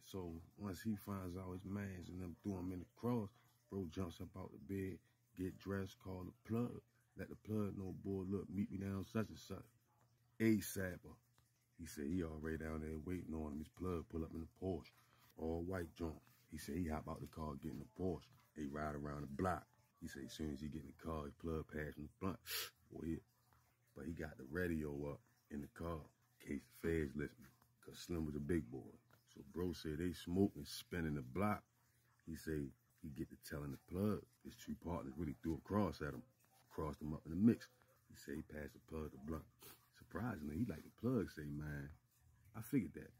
so once he finds out his mans and them threw him in the cross, bro jumps up out the bed, get dressed, call the plug, let the plug know, boy, look, meet me down such and such. ASAP. He said he already down there waiting on him. His plug pull up in the Porsche, all white joint. He said he hop out the car, get in the Porsche. They ride around the block. He said as soon as he get in the car, his plug passed in the blunt. Boy, but he got the radio up in the car in case the feds listening, because Slim was a big boy. So bro said they smoking, spinning the block. He said he get to telling the plug. His two partners really threw a cross at him, crossed him up in the mix. He said he passed the plug to blunt. Surprisingly, he like the plug say, man, I figured that.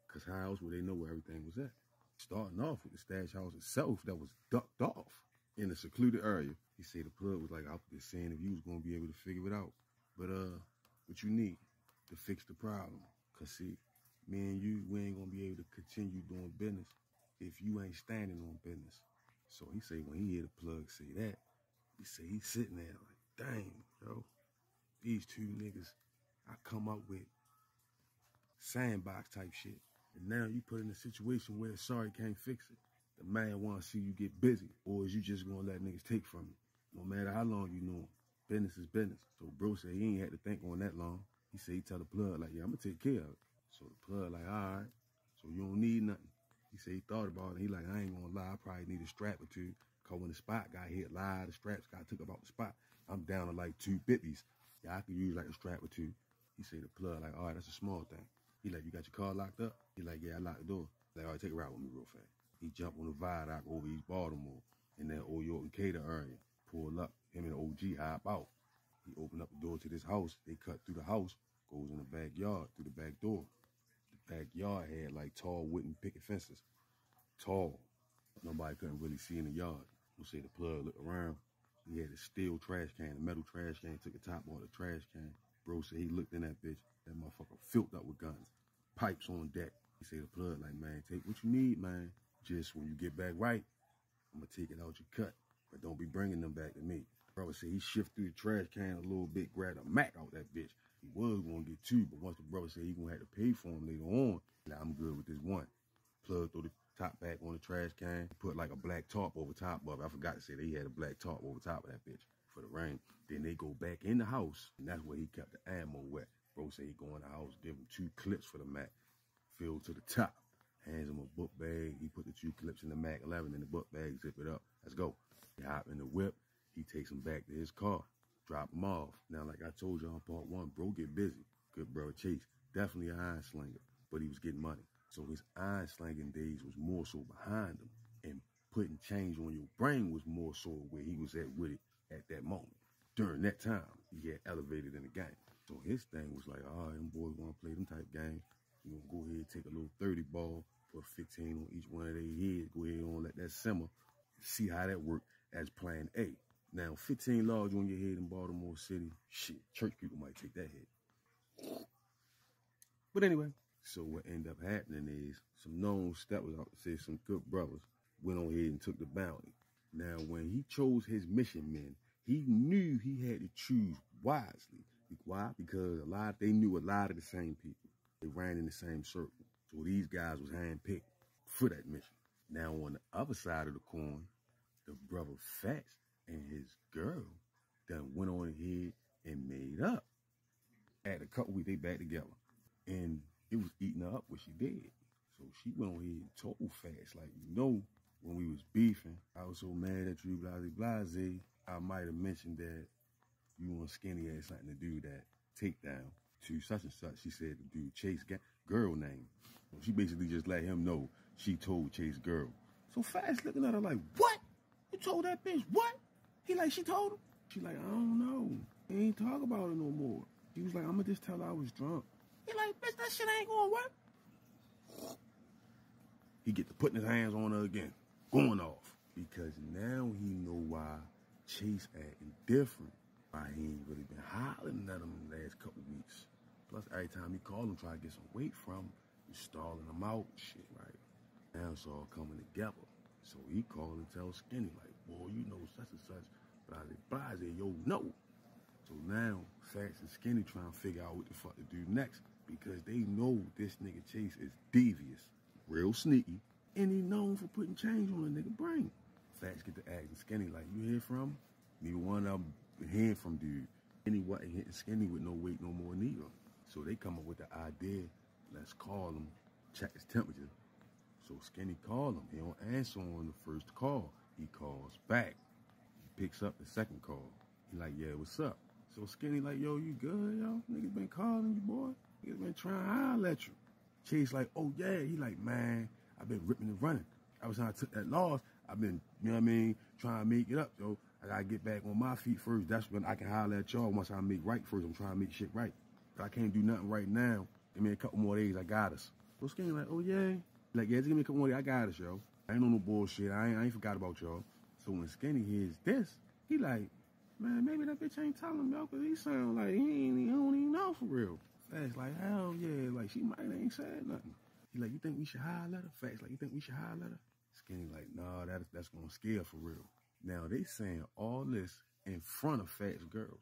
Because how else would they know where everything was at? Starting off with the stash house itself that was ducked off in a secluded area. He said the plug was like out there saying if you was going to be able to figure it out. But what you need to fix the problem. Because see, me and you, we ain't going to be able to continue doing business if you ain't standing on business. So he said when he hear the plug say that, he said he's sitting there like, dang, yo, these two niggas I come up with sandbox type shit. And now you put in a situation where sorry can't fix it. The man want to see you get busy, or is you just going to let niggas take from you? No matter how long you know him, business is business. So bro said he ain't had to think on that long. He said he tell the plug like, yeah, I'm going to take care of it. So the plug like, all right, so you don't need nothing. He said he thought about it. He like, I ain't going to lie, I probably need a strap or two. Because when the spot got hit live, the straps got took about the spot. I'm down to like 2 bippies. Yeah, I could use like a strap or two. He said the plug like, all right, that's a small thing. He like, you got your car locked up? He like, yeah, I locked the door. Like, all right, take a ride with me real fast. He jumped on the viaduct over East Baltimore in that old UNCUT area. Pull up, him and the OG hop out. He opened up the door to this house. They cut through the house, goes in the backyard through the back door. The backyard had like tall wooden picket fences. Tall. Nobody couldn't really see in the yard. We'll say the plug looked around. He had a steel trash can, a metal trash can, took the top off the trash can. Bro said he looked in that bitch. That motherfucker filled up with guns. Pipes on deck. He said the plug like, man, take what you need, man. Just when you get back right, I'm going to take it out your cut. But don't be bringing them back to me. Brother said he shifted through the trash can a little bit, grabbed a Mac out that bitch. He was going to get 2, but once the brother said he going to have to pay for him later on, like, I'm good with this one. Plug through the top back on the trash can, put like a black tarp over top of it. I forgot to say that he had a black tarp over top of that bitch for the rain. Then they go back in the house, and that's where he kept the ammo wet. Bro said he go in the house, give him 2 clips for the Mac, filled to the top. Hands him a book bag. He put the 2 clips in the Mac 11 in the book bag, zip it up. Let's go. He hop in the whip. He takes him back to his car, drop him off. Now, like I told you on part 1, bro get busy. Good brother Chase, definitely an iron slinger, but he was getting money. So his iron slinging days was more so behind him, and putting change on your brain was more so where he was at with it at that moment. During that time, he had elevated in the game. So his thing was like, all right, them boys want to play them type games. You gonna go ahead and take a little 30 ball, put 15 on each one of their heads, go ahead and let that simmer, see how that worked as plan A. Now, 15 large on your head in Baltimore City, shit, church people might take that hit. But anyway, so what ended up happening is some known steppers, out to say some good brothers, went on ahead and took the bounty. Now, when he chose his mission men, he knew he had to choose wisely. Why? Because they knew a lot of the same people. They ran in the same circle. So these guys was handpicked for that mission. Now, on the other side of the coin, the brother Fats and his girl done went on ahead and made up. At a couple weeks, they back together. And it was eating her up what she did. So she went on ahead and told Fats, like, you know, when we was beefing, I was so mad at you, blase, I might have mentioned that you and Skinny had something to do with that takedown to such and such. She said the dude Chase girl name. So she basically just let him know she told Chase girl. So Fats looking at her like, what? You told that bitch what? He like, she told him? She like, I don't know. He ain't talk about it no more. He was like, I'm gonna just tell her I was drunk. He like, bitch, that shit ain't gonna work. He get to putting his hands on her again, going off. Because now he know why Chase acting different. Why he ain't really been hollering at him the last couple weeks. Plus, every time he called him, try to get some weight from him, he's stalling him out and shit, right? Now it's all coming together. So he called and tell Skinny, like, boy, you know such and such. Blase, yo, no. So now, Fats and Skinny trying to figure out what the fuck to do next. Because they know this nigga Chase is devious. real sneaky, and he known for putting change on a nigga brain. Fats get to asking Skinny like, you hear from him? Neither one of them hearing from dude. Skinny wasn't hitting Skinny with no weight no more neither. So they come up with the idea, let's call him, check his temperature. So Skinny called him. He don't answer on the first call. He calls back. He picks up the second call. He like, yeah, what's up? So Skinny like, yo, you good, yo? Niggas been calling you, boy. Niggas been trying to holler at you. Chase like, oh, yeah. He like, man, I've been ripping and running. Ever since I took that loss, I've been, you know what I mean, trying to make it up, yo. I got to get back on my feet first. That's when I can holler at y'all once I make right first. I'm trying to make shit right. But I can't do nothing right now. Give me a couple more days. I got us. So Skinny like, oh, yeah. Like, yeah, just give me a couple more days. I got us, yo. I ain't on no bullshit. I ain't forgot about y'all. So when Skinny hears this, he like, man, maybe that bitch ain't telling him, yo, because he sound like he don't even know for real. Facts like, hell yeah, like she might ain't said nothing. He like, you think we should holler at her? Facts like, you think we should holler at her? Skinny like, nah, that's gonna scare for real. Now they saying all this in front of Fats girls.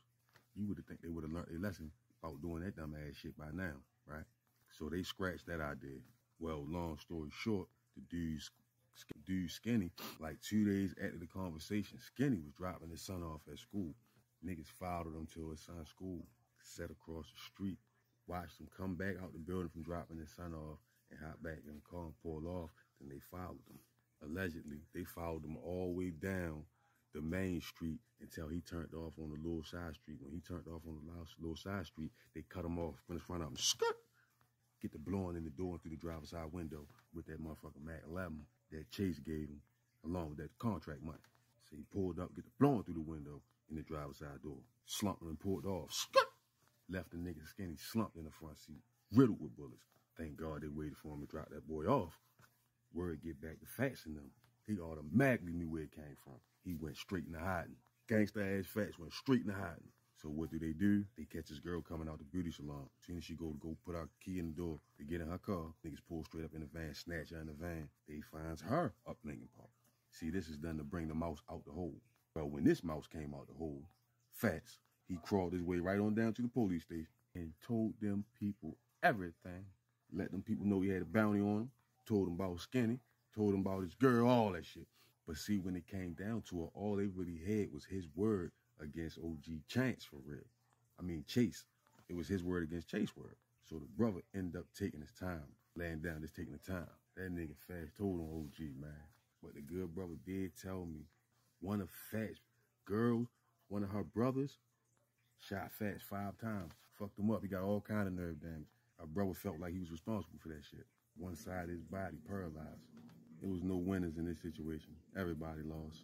You would think they would have learned their lesson about doing that dumb ass shit by now, right? So they scratched that idea. Well, long story short, the dude Skinny, like 2 days after the conversation, Skinny was dropping his son off at school. Niggas followed him to his son's school, sat across the street, watched him come back out the building from dropping his son off and hop back in the car and pull off. Then they followed him. Allegedly, they followed him all the way down the main street until he turned off on the little side street. When he turned off on the little side street, they cut him off in front of him. Skirt! Get the blowing in the door and through the driver's side window with that motherfucking Mac 11 that Chase gave him along with that contract money. So he pulled up, get the blowing through the window in the driver's side door. Slumped him and pulled off. Skirt! Left the nigga Skinny slumped in the front seat, riddled with bullets. Thank God they waited for him to drop that boy off. Word get back to Fats and them. He automatically knew where it came from. He went straight into hiding. Gangsta ass Fats went straight into hiding. So what do? They catch this girl coming out the beauty salon. As soon as she go put her key in the door to get in her car, niggas pull straight up in the van, snatch her in the van. They finds her up Lincoln Park. See, this is done to bring the mouse out the hole. Well, when this mouse came out the hole, Fats, he crawled his way right on down to the police station and told them people everything. Let them people know he had a bounty on him. Told them about Skinny. Told them about his girl, all that shit. But see, when it came down to it, all they really had was his word against OG Chance for real. I mean, Chase. It was his word against Chase's word. So the brother ended up taking his time, laying down, just taking the time. That nigga Fats told on OG, man. But the good brother did tell me one of Fats' girls, one of her brothers, shot Fats 5 times. Fucked him up. He got all kind of nerve damage. Our brother felt like he was responsible for that shit. One side of his body paralyzed. There was no winners in this situation. Everybody lost.